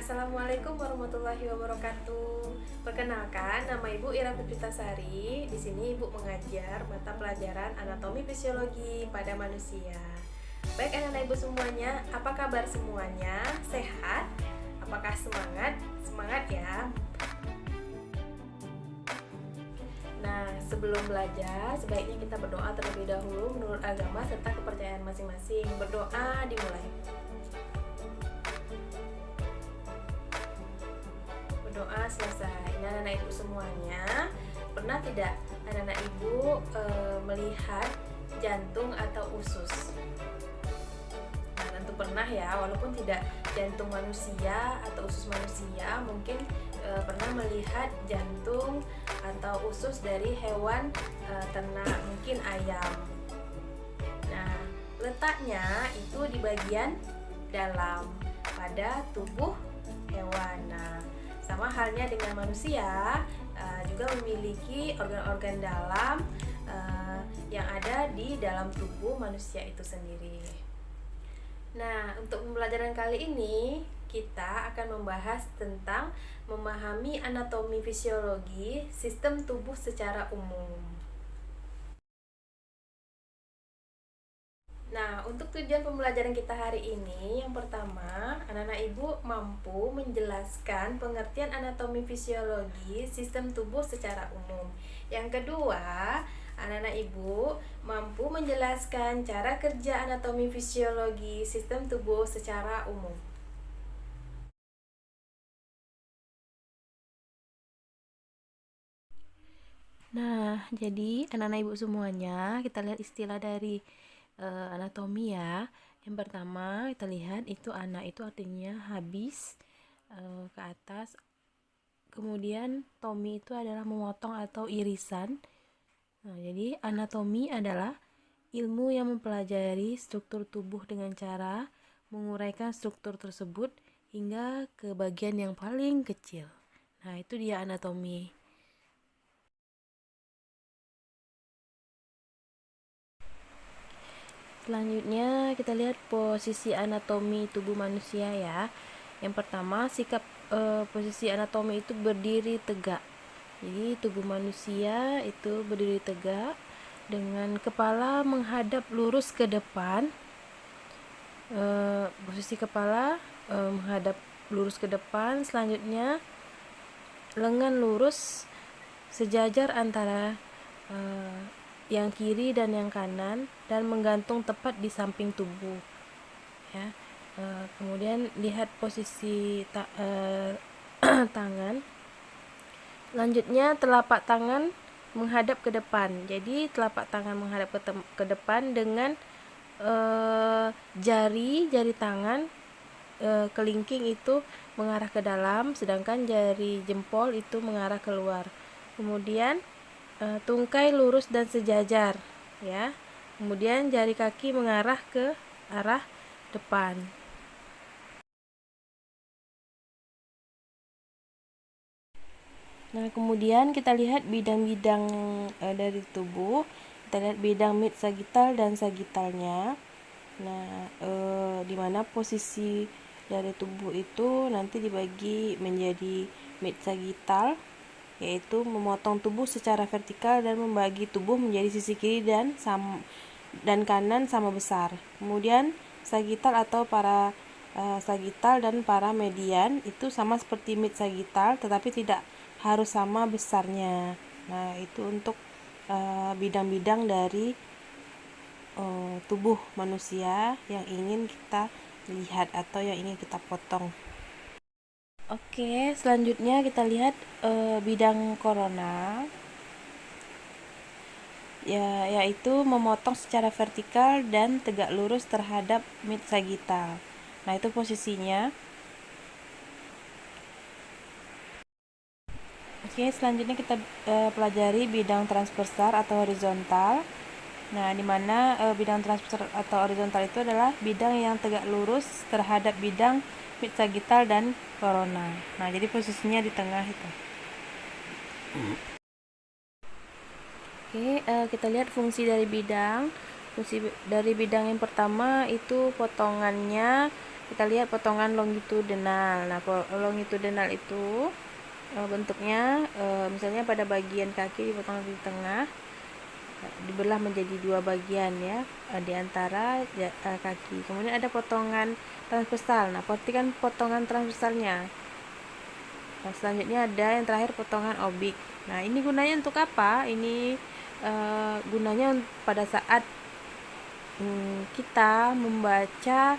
Assalamualaikum warahmatullahi wabarakatuh. Perkenalkan, nama Ibu Ira Putritasari. Di sini Ibu mengajar mata pelajaran anatomi fisiologi pada manusia. Baik anak-anak Ibu semuanya, apa kabar semuanya? Sehat? Apakah semangat? Semangat ya. Nah, sebelum belajar, sebaiknya kita berdoa terlebih dahulu menurut agama serta kepercayaan masing-masing. Berdoa dimulai. Doa selesai. Nah, anak-anak Ibu semuanya, pernah tidak anak-anak Ibu melihat jantung atau usus? Nah, tentu pernah ya, walaupun tidak jantung manusia atau usus manusia, mungkin pernah melihat jantung atau usus dari hewan ternak, mungkin ayam. Nah, letaknya itu di bagian dalam pada tubuh hewan. Nah, sama halnya dengan manusia, juga memiliki organ-organ dalam yang ada di dalam tubuh manusia itu sendiri. Nah, untuk pembelajaran kali ini kita akan membahas tentang memahami anatomi fisiologi sistem tubuh secara umum. Nah, untuk tujuan pembelajaran kita hari ini, yang pertama, anak-anak Ibu mampu menjelaskan pengertian anatomi fisiologi sistem tubuh secara umum. Yang kedua, anak-anak Ibu mampu menjelaskan cara kerja anatomi fisiologi sistem tubuh secara umum. Nah, jadi anak-anak Ibu semuanya, kita lihat istilah dari anatomi ya. Yang pertama kita lihat itu anak itu artinya habis ke atas. Kemudian tomi itu adalah memotong atau irisan. Nah, jadi anatomi adalah ilmu yang mempelajari struktur tubuh dengan cara menguraikan struktur tersebut hingga ke bagian yang paling kecil. Nah, itu dia anatomi. Selanjutnya kita lihat posisi anatomi tubuh manusia ya. Yang pertama, sikap posisi anatomi itu berdiri tegak. Jadi tubuh manusia itu berdiri tegak dengan kepala menghadap lurus ke depan. Posisi kepala menghadap lurus ke depan. Selanjutnya lengan lurus sejajar antara yang kiri dan yang kanan dan menggantung tepat di samping tubuh ya. Kemudian lihat posisi tangan. Lanjutnya telapak tangan menghadap ke depan. Jadi telapak tangan menghadap ke depan dengan jari tangan kelingking itu mengarah ke dalam, sedangkan jari jempol itu mengarah keluar. Kemudian tungkai lurus dan sejajar ya. Kemudian jari kaki mengarah ke arah depan. Nah, kemudian kita lihat bidang-bidang dari tubuh. Kita lihat bidang mid sagittal dan sagittalnya. Nah, di mana posisi dari tubuh itu nanti dibagi menjadi mid sagittal, yaitu memotong tubuh secara vertikal dan membagi tubuh menjadi sisi kiri dan kanan sama besar. Kemudian sagittal atau para sagittal dan para median itu sama seperti mid sagittal, tetapi tidak harus sama besarnya. Nah, itu untuk bidang-bidang dari tubuh manusia yang ingin kita lihat atau yang ingin kita potong. Oke, selanjutnya kita lihat bidang korona, ya, yaitu memotong secara vertikal dan tegak lurus terhadap mid sagittal. Nah, itu posisinya. Oke, selanjutnya kita pelajari bidang transversal atau horizontal. Nah, di mana bidang transversal atau horizontal itu adalah bidang yang tegak lurus terhadap bidang mid sagittal dan korona. Nah, jadi posisinya di tengah itu. Oke, kita lihat fungsi dari bidang. Fungsi dari bidang yang pertama itu potongannya kita lihat potongan longitudinal. Nah, longitudinal itu bentuknya misalnya pada bagian kaki dipotong di tengah, dibelah menjadi dua bagian ya, di antara kaki. Kemudian ada potongan transversal. Nah, perhatikan potongan transversalnya. Nah, selanjutnya ada yang terakhir potongan obik. Nah, ini gunanya untuk apa? Ini gunanya pada saat kita membaca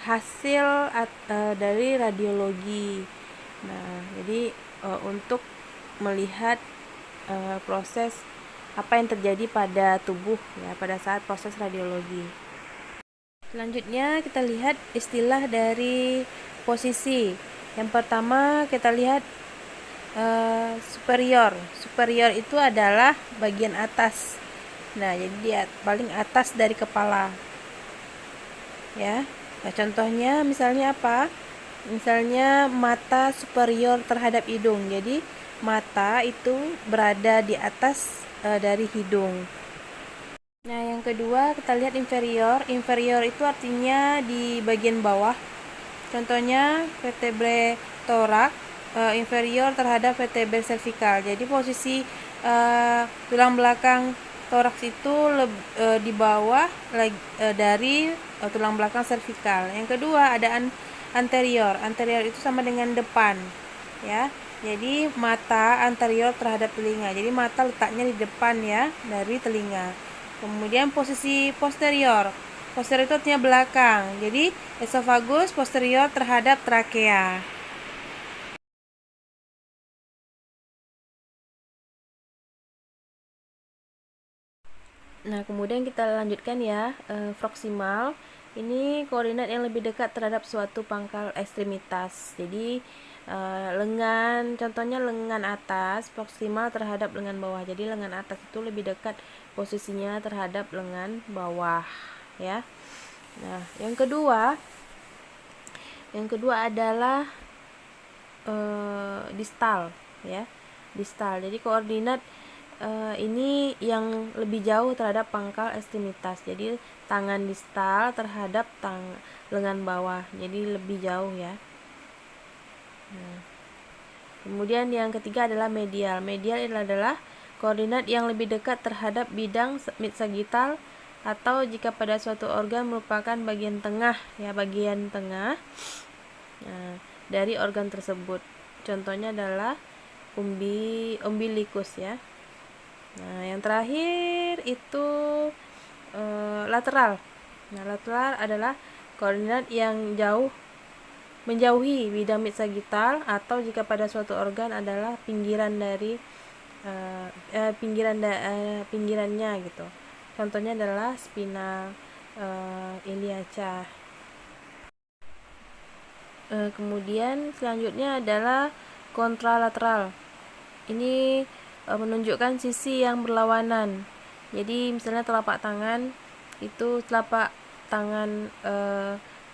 hasil dari radiologi. Nah, jadi untuk melihat proses apa yang terjadi pada tubuh ya pada saat proses radiologi. Selanjutnya kita lihat istilah dari posisi. Yang pertama kita lihat superior. Superior itu adalah bagian atas. Nah, jadi dia paling atas dari kepala. Ya. Nah, contohnya misalnya apa? Misalnya mata superior terhadap hidung. Jadi mata itu berada di atas dari hidung. Nah, yang kedua kita lihat inferior. Inferior itu artinya di bagian bawah. Contohnya vertebrae thorax inferior terhadap vertebrae cervical. Jadi posisi tulang belakang toraks itu di bawah dari tulang belakang cervical. Yang kedua ada anterior. Anterior itu sama dengan depan, ya. Jadi mata anterior terhadap telinga. Jadi mata letaknya di depan ya dari telinga. Kemudian posisi posterior. Posterior itu artinya belakang. Jadi esofagus posterior terhadap trakea. Nah, kemudian kita lanjutkan ya, proksimal. Ini koordinat yang lebih dekat terhadap suatu pangkal ekstremitas. Jadi lengan, contohnya lengan atas proksimal terhadap lengan bawah. Jadi lengan atas itu lebih dekat posisinya terhadap lengan bawah, ya. Nah, yang kedua adalah distal, ya. Distal. Jadi koordinat ini yang lebih jauh terhadap pangkal ekstremitas. Jadi tangan distal terhadap lengan bawah. Jadi lebih jauh ya. Nah, kemudian yang ketiga adalah medial. Medial adalah koordinat yang lebih dekat terhadap bidang mid-sagittal atau jika pada suatu organ merupakan bagian tengah ya, bagian tengah dari organ tersebut. Contohnya adalah umbilikus ya. Nah, yang terakhir itu lateral. Nah, lateral adalah koordinat yang menjauhi bidang mid-sagittal atau jika pada suatu organ adalah pinggiran dari pinggirannya gitu. Contohnya adalah spina iliaca. Kemudian selanjutnya adalah kontralateral. Ini menunjukkan sisi yang berlawanan. Jadi misalnya telapak tangan itu telapak tangan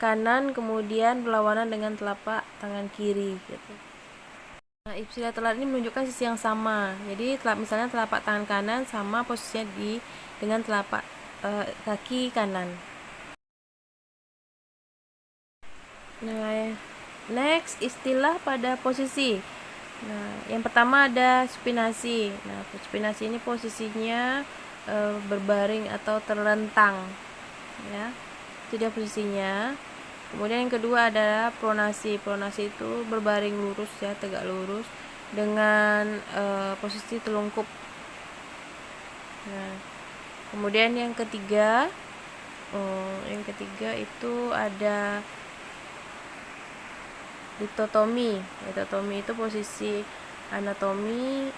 kanan kemudian berlawanan dengan telapak tangan kiri gitu. Nah, ipsilateral ini menunjukkan sisi yang sama. Jadi misalnya telapak tangan kanan sama posisinya dengan telapak kaki kanan. Nah, next istilah pada posisi. Nah, yang pertama ada supinasi. Nah, supinasi ini posisinya berbaring atau terlentang, ya. Itu dia posisinya. Kemudian yang kedua adalah pronasi. Pronasi itu berbaring lurus ya, tegak lurus dengan posisi telungkup. Nah, kemudian yang ketiga itu ada litotomi. Litotomi itu posisi anatomi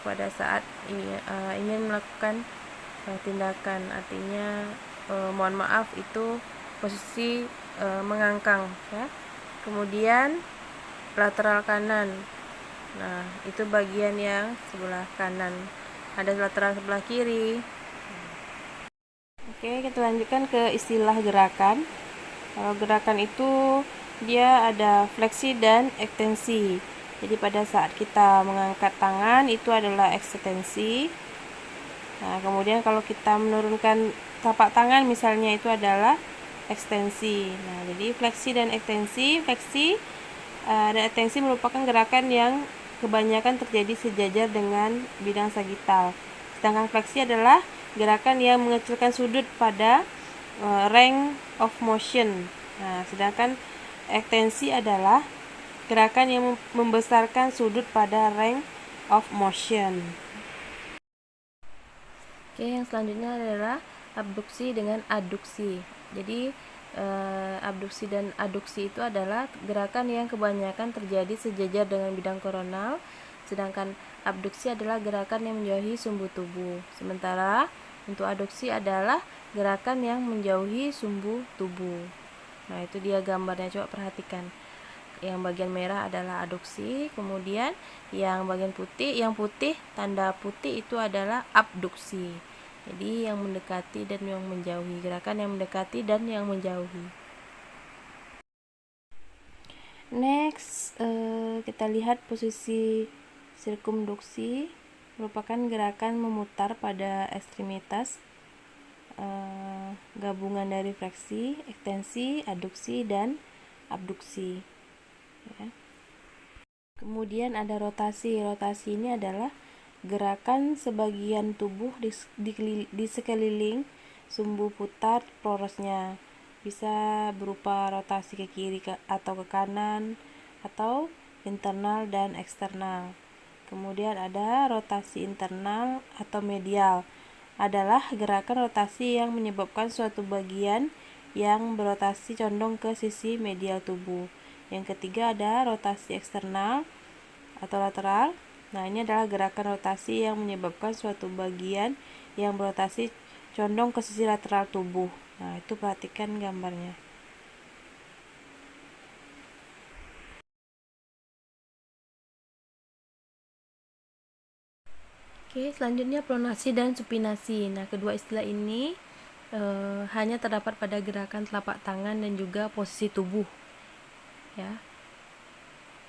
pada saat ingin melakukan tindakan, artinya mohon maaf itu posisi mengangkang ya. Kemudian lateral kanan. Nah, itu bagian yang sebelah kanan. Ada lateral sebelah kiri. Oke, kita lanjutkan ke istilah gerakan. Kalau gerakan itu dia ada fleksi dan ekstensi. Jadi pada saat kita mengangkat tangan itu adalah ekstensi. Nah, kemudian kalau kita menurunkan telapak tangan misalnya itu adalah ekstensi. Nah, jadi fleksi dan ekstensi, dan ekstensi merupakan gerakan yang kebanyakan terjadi sejajar dengan bidang sagital. Sedangkan fleksi adalah gerakan yang mengecilkan sudut pada range of motion. Nah, sedangkan ekstensi adalah gerakan yang membesarkan sudut pada range of motion. Oke, yang selanjutnya adalah abduksi dengan aduksi. Jadi abduksi dan aduksi itu adalah gerakan yang kebanyakan terjadi sejajar dengan bidang koronal, sedangkan abduksi adalah gerakan yang menjauhi sumbu tubuh. Sementara untuk aduksi adalah gerakan yang menjauhi sumbu tubuh. Nah, itu dia gambarnya, coba perhatikan. Yang bagian merah adalah aduksi, kemudian yang bagian putih, tanda putih itu adalah abduksi. Jadi yang mendekati dan yang menjauhi, gerakan yang mendekati dan yang menjauhi. Next, kita lihat posisi sirkumduksi, merupakan gerakan memutar pada ekstremitas gabungan dari fleksi, ekstensi, aduksi, dan abduksi. Ya. Kemudian ada rotasi. Rotasi ini adalah gerakan sebagian tubuh di sekeliling sumbu putar porosnya. Bisa berupa rotasi ke kiri atau ke kanan, atau internal dan eksternal. Kemudian ada rotasi internal atau medial. Adalah gerakan rotasi yang menyebabkan suatu bagian yang berotasi condong ke sisi medial tubuh. Yang ketiga ada rotasi eksternal atau lateral. Nah, ini adalah gerakan rotasi yang menyebabkan suatu bagian yang berotasi condong ke sisi lateral tubuh. Nah, itu perhatikan gambarnya. Oke, selanjutnya pronasi dan supinasi. Nah, kedua istilah ini hanya terdapat pada gerakan telapak tangan dan juga posisi tubuh. Ya.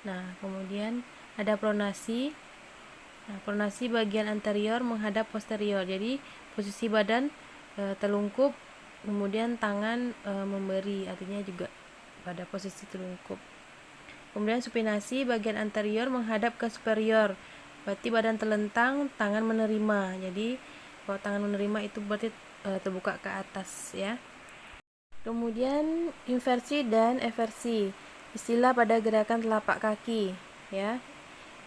Nah, kemudian ada pronasi. Nah, pronasi bagian anterior menghadap posterior. Jadi posisi badan telungkup, kemudian tangan memberi, artinya juga pada posisi telungkup. Kemudian supinasi bagian anterior menghadap ke superior. Berarti badan terlentang, tangan menerima. Jadi kalau tangan menerima itu berarti terbuka ke atas, ya. Kemudian inversi dan eversi, istilah pada gerakan telapak kaki, ya.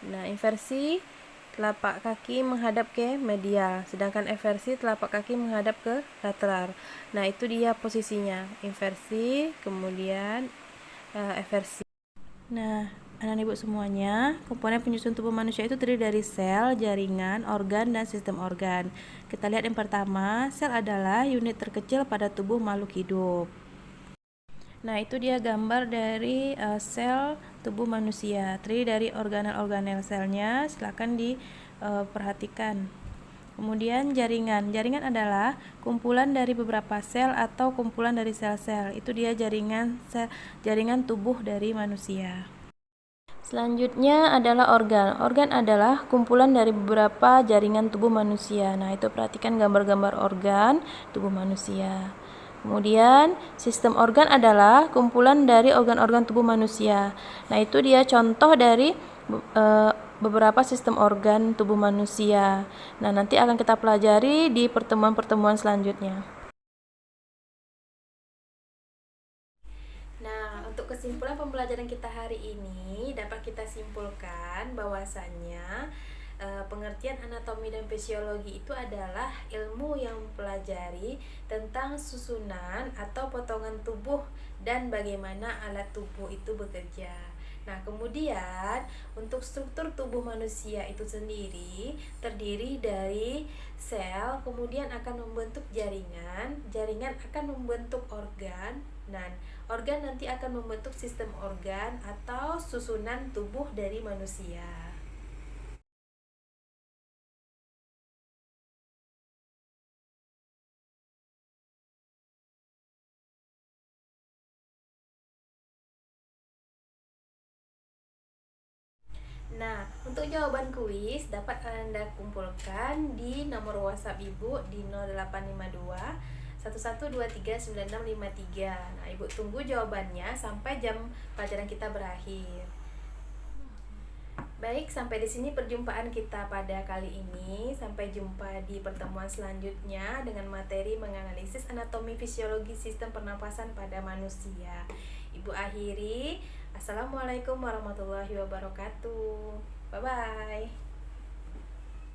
Nah, inversi telapak kaki menghadap ke medial, sedangkan eversi telapak kaki menghadap ke lateral. Nah, itu dia posisinya, inversi, kemudian eversi. Nah, anak ibu semuanya, komponen penyusun tubuh manusia itu terdiri dari sel, jaringan, organ, dan sistem organ. Kita lihat yang pertama, sel adalah unit terkecil pada tubuh makhluk hidup. Nah, itu dia gambar dari sel tubuh manusia, terdiri dari organel-organel selnya. Silakan diperhatikan. Kemudian jaringan. Jaringan adalah kumpulan dari beberapa sel atau kumpulan dari sel-sel. Itu dia jaringan tubuh dari manusia. Selanjutnya adalah organ. Organ adalah kumpulan dari beberapa jaringan tubuh manusia. Nah, itu perhatikan gambar-gambar organ tubuh manusia. Kemudian sistem organ adalah kumpulan dari organ-organ tubuh manusia. Nah, itu dia contoh dari beberapa sistem organ tubuh manusia. Nah, nanti akan kita pelajari di pertemuan-pertemuan selanjutnya. Nah, untuk kesimpulan pembelajaran kita hari ini dapat kita simpulkan bahwasannya pengertian anatomi dan fisiologi itu adalah ilmu yang mempelajari tentang susunan atau potongan tubuh dan bagaimana alat tubuh itu bekerja. Nah, kemudian untuk struktur tubuh manusia itu sendiri terdiri dari sel, kemudian akan membentuk jaringan, jaringan akan membentuk organ, dan organ nanti akan membentuk sistem organ atau susunan tubuh dari manusia. Nah, untuk jawaban kuis dapat Anda kumpulkan di nomor WhatsApp Ibu di 0852 11239653. Nah, Ibu tunggu jawabannya sampai jam pelajaran kita berakhir. Baik, sampai di sini perjumpaan kita pada kali ini. Sampai jumpa di pertemuan selanjutnya dengan materi menganalisis anatomi fisiologi sistem pernapasan pada manusia. Ibu akhiri, Assalamualaikum warahmatullahi wabarakatuh. Bye-bye.